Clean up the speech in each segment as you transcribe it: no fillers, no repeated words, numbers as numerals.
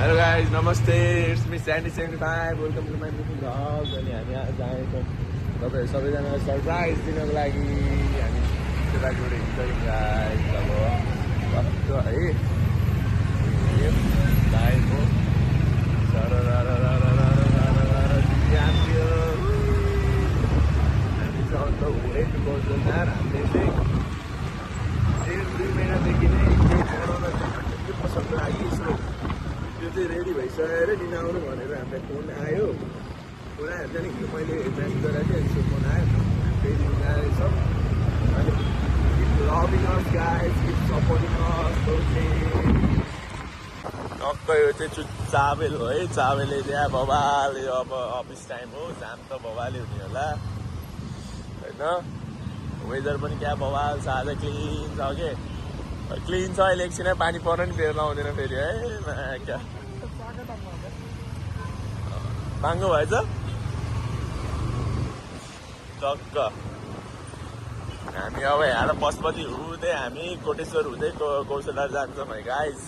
Hello guys नमस्ते it's me Sandy75 welcome to my new vlog. अनि हामी आज आएछौँ तपाईँहरू सबैजनालाई सरप्राइज दिनको लागि। हामी त्यताबाट हिँड्छौँ गाइज। अब कस्तो है भाइको हामी चाहिँ अन्त वेट गर्छौँ यार। हामीले चाहिँ 1-2 महिनादेखि नै बनाउन चाहिँ पसलको लागि यसो त्यो चाहिँ रेडी भइसकेर लिन आउनु भनेर हामीलाई फोन आयो। फोन आयो त्यहाँदेखि मैले म्यासेज गरेर चाहिँ यसो फोन आयो त्यही दिन आएछौँ। अनि किप लभिङ अस गाइज, किप सपोर्टिङ अस। टक्कै यो चाहिँ चाबेल हो है। चाबेलले त्यहाँ बबाल यो अब अफिस टाइम हो, जाम त बबालै हुने होला होइन। वेदर पनि क्या बबाल छ, आज क्लिन छ के क्लिन छ। अहिले एकछिनै पानी पर्न नि फेरि लाउँदैन फेरि है क्या बाङ्गो भएछ टक्क। हामी अब यहाँ पशुपति हुँदै हामी कोटेश्वर हुँदै कौशलधार जान्छौँ है गाइज।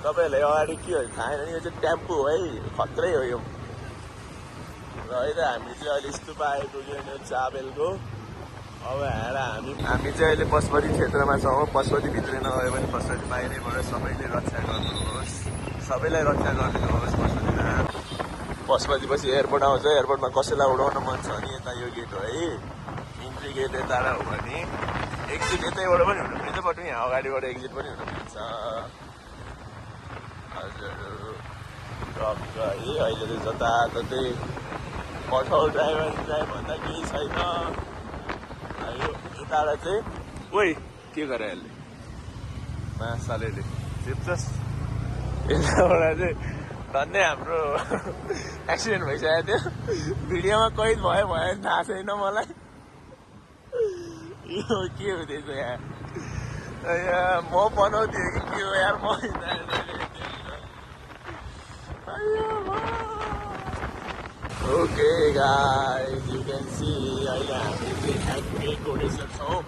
तपाईँहरूलाई अगाडि के हो थाहा छैन, यो चाहिँ टेम्पो हो है, खत्रै हो यो। र है त हामी चाहिँ अहिले स्तुपा आइपुग्यो यो चाबेलको। अब हेर हामी चाहिँ अहिले पशुपति क्षेत्रमा छौँ। पशुपतिभित्र नगयो भने पशुपति बाहिरैबाट सबैले रक्षा गर्नुहोस्, सबैलाई रक्षा गरिदिनुहोस्। पशुपति पछि एयरपोर्ट आउँछ। एयरपोर्टमा कसैलाई उडाउन मन छ भने यता यो गेट हो है, इन्ट्री गेट यता हो भने एक्जिट यतैबाट पनि हुनुपर्छ, बट यहाँ अगाडिबाट एक्जिट पनि हुनुपर्छ। हजुर टक्क है। अहिले चाहिँ जताततै पठाउ ड्राइभर भन्दा केही छैन। यो यताबाट चाहिँ ओइ के गरे यसले मासालेले चिप्छस्। यताबाट चाहिँ धन्य हाम्रो एक्सिडेन्ट भइसकेको थियो। भिडियोमा कैद भयो भने थाहा छैन मलाई। यो के हुँदैछ यहाँ म बनाउँथेँ कि के हो यार। म okay guys you can see अहिले हामी चाहिँ ठ्याक्कै कोटेश्वर छौँ।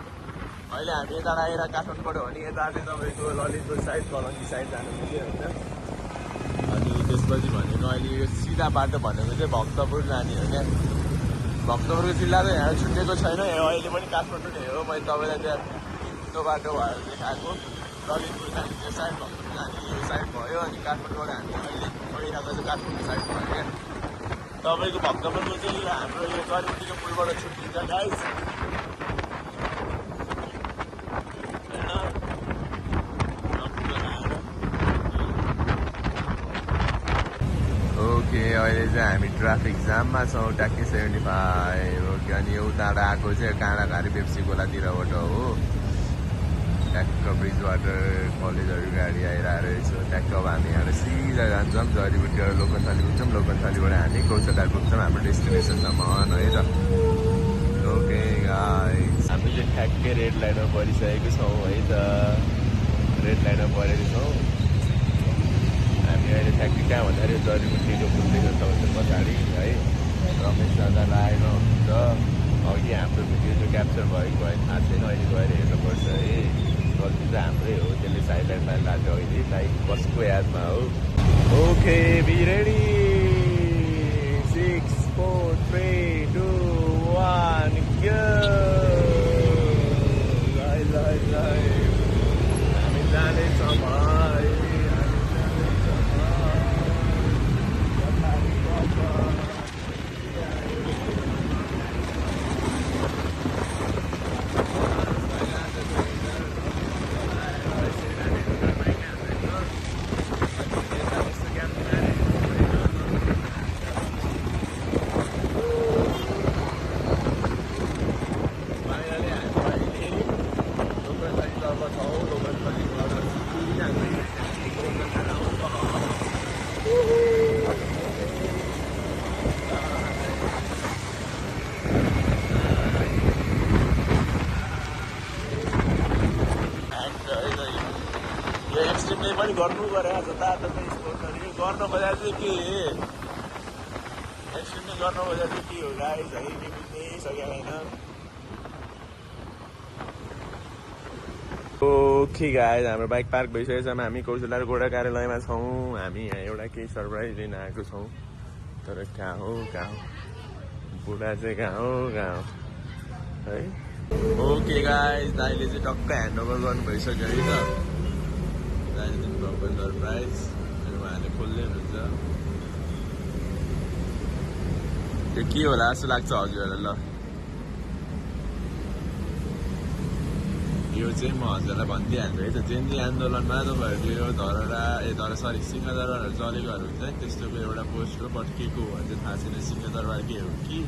अहिले हामी यता आएर काठमाडौँबाट हो भने यता चाहिँ तपाईँको ललितपुर साइड कलङ्गी साइड जानु मिल्यो होइन। अनि त्यसपछि भनेको अहिले यो सिधा बाटो भनेको चाहिँ भक्तपुर जाने हो क्या। भक्तपुरको जिल्ला चाहिँ यहाँ छुटेको छैन, अहिले पनि काठमाडौँ नै हो। मैले तपाईँलाई त्यहाँ त्यो बाटो भएर देखाएको। ललितपुर जाने त्यो साइड, भक्तपुर जाने यो साइड भयो। अनि काठमाडौँबाट हामी अहिले गइरहेको चाहिँ काठमाडौँ साइड भयो क्या। तपाईँको भक्तपुरको चाहिँ हाम्रो यो जरिबुटीको पुलबाट छुट्टिन्छ गाइज। ओके अहिले चाहिँ हामी ट्राफिक जाममा छौँ ट्याक्कै 75। ओके अनि यो उताबाट आएको चाहिँ काँडाघारी पेप्सी गोलातिरबाट हो। ट्याक्क ब्रिज वाटर कलेजहरू गाडी आइरहेको छ। ट्याक्क अब हामी यहाँ सिधा जान्छौँ जरिबुटीबाट लोकन्थली पुग्छौँ। लोकन्थलीबाट हामी कौशलधार पुग्छौँ हाम्रो डेस्टिनेसनसम्म है त। ओके गाइस हामी चाहिँ ठ्याक्कै रेड लाइनमा परिसकेको छौँ है त। रेड लाइनमा परेको छौँ हामी अहिले। ठ्याक्कै कहाँ भन्दाखेरि जरिबुटीको पुल देख्न सक्छ पछाडि है। रमेश दादा लागेको हुन्छ। अघि हाम्रो भिडियो चाहिँ क्याप्चर भएको भए थाहा छैन, अहिले गएर हेर्नुपर्छ है। गल्ती चाहिँ हाम्रै हो, त्यसले साइडलाइनमा लाग्यो अहिले। लाइक कसको यादमा हो। Okay be ready 6 4 3 2 1 go. हामी जानेछौँ भाइ। एक्सट्रिमले पनि गर्नु गरे जताततै स्पोर्ट्सहरू गर्न बजार चाहिँ के एक्सट्रिमले गर्न बजार चाहिँ के हो गाइज है, बुझ्नै सकेको छैन। ओके गाइज हाम्रो बाइक पार्क भइसकेको छ हामी कौशलार गोडा कार्यालयमा छौँ हामी यहाँ एउटा केही सरप्राइज लिन आएको छौँ तर कहाँ हो बुढा चाहिँ कहाँ हो है ओके गाइज दाइले चाहिँ टक्क ह्यान्डओभर गर्नु भइसक्यो है त दाइले दिनुभएको सरप्राइज अनि उहाँले खोल्दै हुनुहुन्छ त्यो के होला जस्तो लाग्छ हजुरहरूलाई ल यो चाहिँ म हजुरलाई भनिदिइहाल्छु है त जेन्जी आन्दोलनमा तपाईँहरूको यो सरी सिंहदरबारहरू चलेकोहरू हुन्छ नि त्यस्तोको एउटा पोस्ट हो बट के को हो भने चाहिँ थाहा छैन सिंहदरबार के हो कि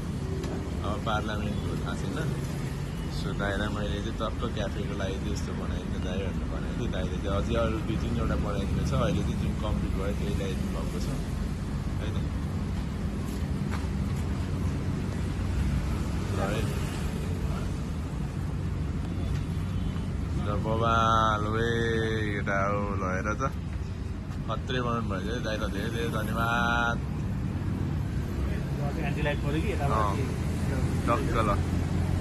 अब पार्लियामेन्ट हो थाहा छैन सो दाइलाई मैले चाहिँ टक्क क्याफेको लागि चाहिँ यस्तो बनाइदिनु दाइहरू बनाएको थिएँ दाइले चाहिँ अझै अरू 2-3वटा बनाइदिनु छ अहिले चाहिँ जुन कम्प्लिट भयो त्यही ल्याइदिनु भएको छ होइन है बबाल वे केटा हो ल हेर त खत्रै बनाउनु भएछ है दाइलाई धेरै धेरै धन्यवाद टक्क ल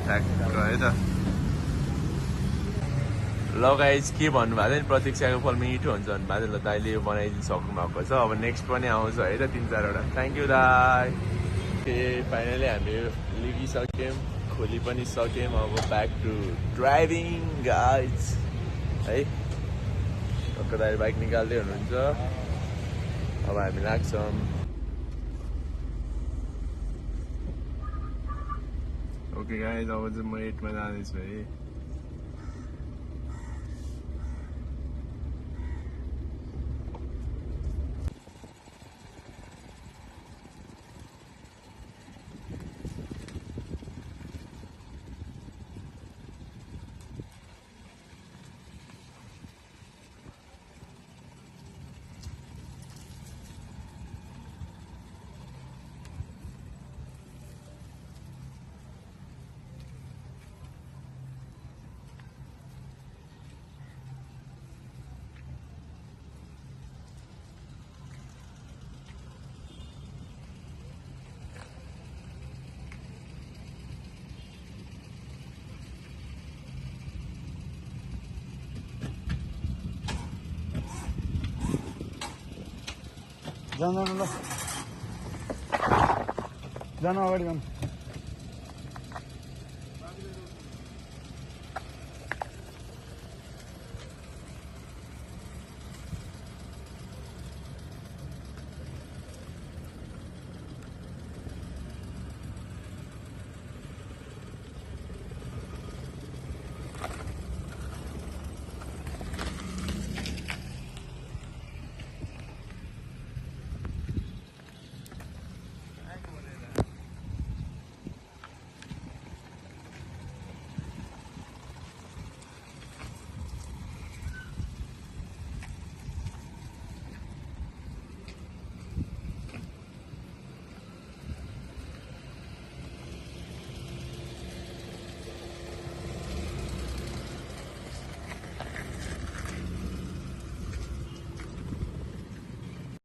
ठ्याक्क है त ल गाइज के भन्नुभएको थियो नि प्रतीक्षाको फल मिठो हुन्छ भन्नुभएको थियो ल दाइले यो बनाइदिनु सक्नु भएको छ अब नेक्स्ट पनि आउँछ है त 3-4वटा थ्याङ्क यू दाइ ए फाइनली हामी लिगिसक्यौँ खोली पनि सक्यौँ अब ब्याक टु ड्राइभिङ गाइज है टक्क दाइ बाइक निकाल्दै हुनुहुन्छ अब हामी लाग्छौँ ओके गाइज अब चाहिँ म 8मा जाँदैछु है जानु ल जानु अगाडि जानु